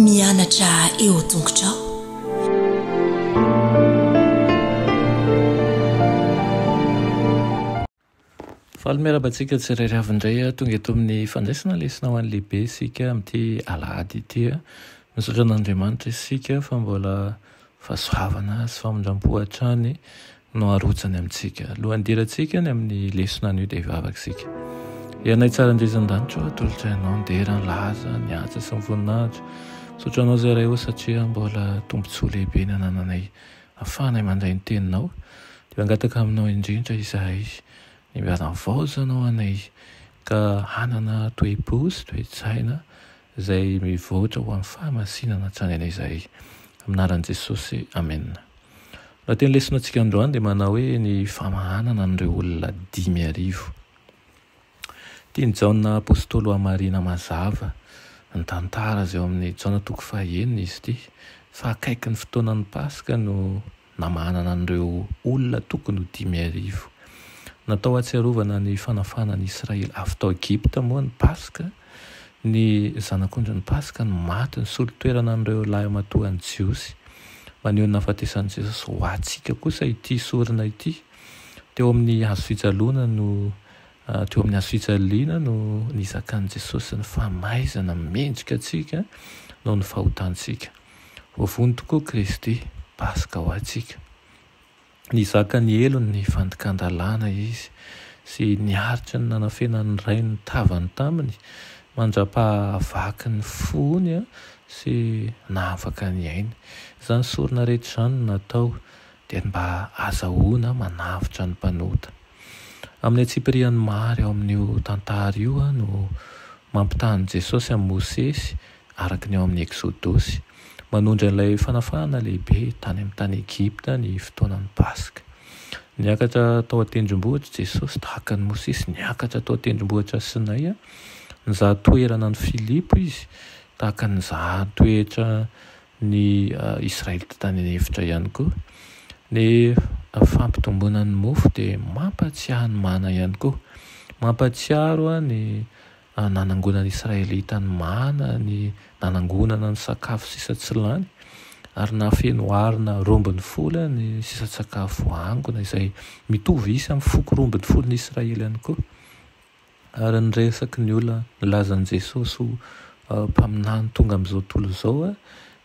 mianatra eo tongotrao. Falomerabantsika tsirairavindray tonga eto amin'ny fandraisana lesina ho an'ny lehibe sika amin'ity alahady ity misaotra an'Andriamanitra isika fa mbola fahasoavana sy famondram-pohatrany no arotsany amintsika. Lohandirantsika ny amin'ny lesona anio dia hivavaka sika. Ianay tsara indrizan-danitra atolotrainao nderan laza ny atsa sy ny voninahitra. Misaotra anao zay ray satria mbola tombontsoa lehibe ny anananay ahafahanay mandray ny teninao. Dia angataka aminao indrindra izahay ny miara-vaozanao anay ka hanana toe-po sy toe-tsaina izay mivoatra ho amin'ny fahamasinana hatrany anay izahay. Aminaran'i Jesosy, amen. Raha teny lesona antsika androany dia manao hoe ny famahanana an'ireo olona 5,000. Tiany Jaona apôstôly Marina mazava ny tantara izay eo amin'ny Jaona 1 izy ity fa akaiky ny fotoanan'ny Paska no namahanana an'ireo olona tokony ho 5,000. Natao atsiarovana ny fanafanan'i Israely avy tao Egipta moa ny Paska. Ny zanak'ondry ny Paska ny maty ny solo-toerana an'ireo lahy amatoan'ny Jiosy. Maneho ny nahafatesan'i Jesosy ho antsika kosa ity sorina ity. Teo amin'ny hazo fijaliana no nizakan'i Jesosy ny famaizana mendrika antsika no ny fahotantsika. Voavony tokoa Kristy, Paska ho antsika. Nizaka ny elony ny fandikan-dalàna izy sy niaritra ny nanafenany ray ny tavany taminy, mandrapahavaky ny fony sy nahavaka ny ainy. Izany sorina rehetra izany natao dia mba azahoana manavitra ny mpanota. Amin'ny atsipirian'ny maro ao amin'io tantara io no mampitany Jesosy amin'ny Mosesy araka ny ao amin'ny Eksodosy. Manondra ilay fanafahana lehibe tany amin'ny tany Egipta ny fotoanan'ny Paska. Niakatra tao an-tendrombohitra Jesosy tahaka ny Mosesy niakatra tao an-tendrombohitra Sinay. Nizaha toerana ny Filipo izy tahaka ny nizaha toetra ny Israely tany efitra ihany koa. Ny fampitomboana ny mofo dia mampatsiahy ny mana ihany koa. Mampatsiaro ny nanangonana Israelita ny mana, ny nanangonana ny sakafo sisa tsy lany, ary nahafeno arina rombin'ny fola ny sisa sakafo angona izay mitovy isa amin'ny foko rombin'ny folon'ny Israely ihany koa. Ary nyresaky ny olona nilazan'i Jesosy ho mpaminany tonga amin'izao tontolo izao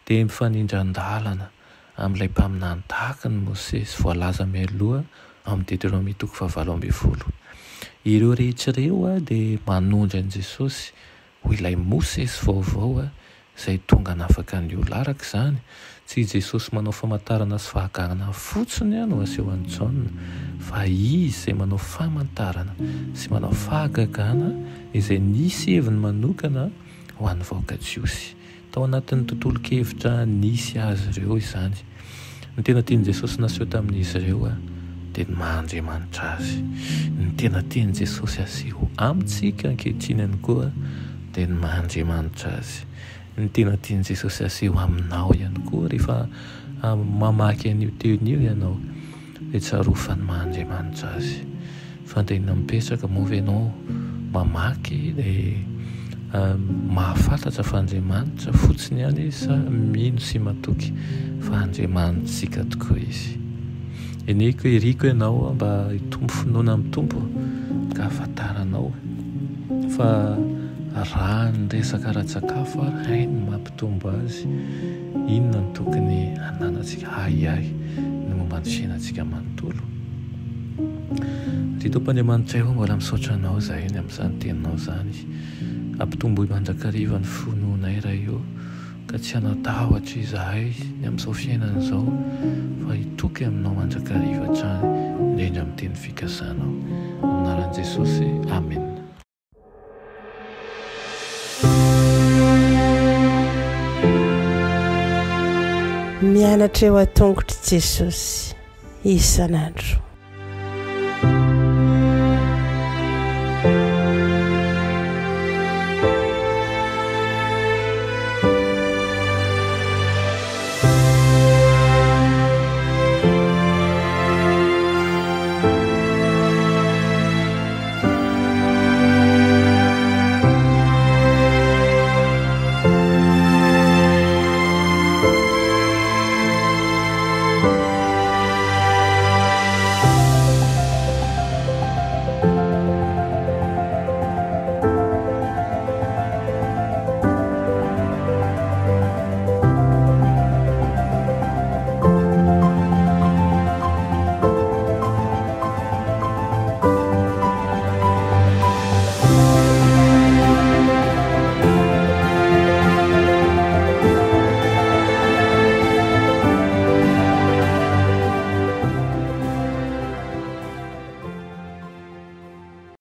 dia mifanindran-dalana amin'ilay mpaminany tahaka ny Mosesy voalaza mialoha amin'ny Deutéronome 7:20. Ireo rehetrareo dia manondra an'i Jesosy ho ilay Mosesy vaovao izay tonga nafaka ny olona. Araka izany, tsy Jesosy manao famantarana sy fahagahana fotsiny no asehon'ny Jaona, fa izy izay manao famantarana sy manao fahagagana izay nisy heviny manokana ho an'ny vahoaka Jiosy. Tao anatin'ny tontolo-kevitra nisy azy ireo izany. Ny tena tian'i Jesosy naseho tamin'izy ireo dia ny maha-Andriamanitra azy. Ny tena tian'i Jesosy aseho amintsika ankehitriny ihany koa dia ny maha-Andriamanitra azy. Ny tena tian'i Jesosy aseho aminao ihany koa rehefa mamaky an'io teon'io ianao dia tsaroa fa ny maha-Andriamanitra azy. Fandaina mipetraka moa ve ianao mamaky dia mahafantatra fa Andriamanitra fotsiny ihany izy sa mino sy matoky fa Andriamanitsika tokoa izy. Eneko eriko ianao mba hitombo finoana amin'ny tompo ka afantaranao fa raha ny resaka ara-tsakafo ary hainy mampitombo azy, inona ny tokony hananantsika ahiahy ny momba ny fiainantsika manontolo. Ry Tompon'Andriamanitra eo mbola misaotra anao izahay ny amin'izany teninao izany. Ampitombo mandrakariva ny finoanay raha io ka tsy hanatahotra izahay ny amin'izao fiainana izao fa hitoky aminao mandrakariva hatrany indrindra amin'ny teny fikasanao. Aminaran'i Jesosy, amen. Mianatra eo an-tongotry Jesosy isan'andro.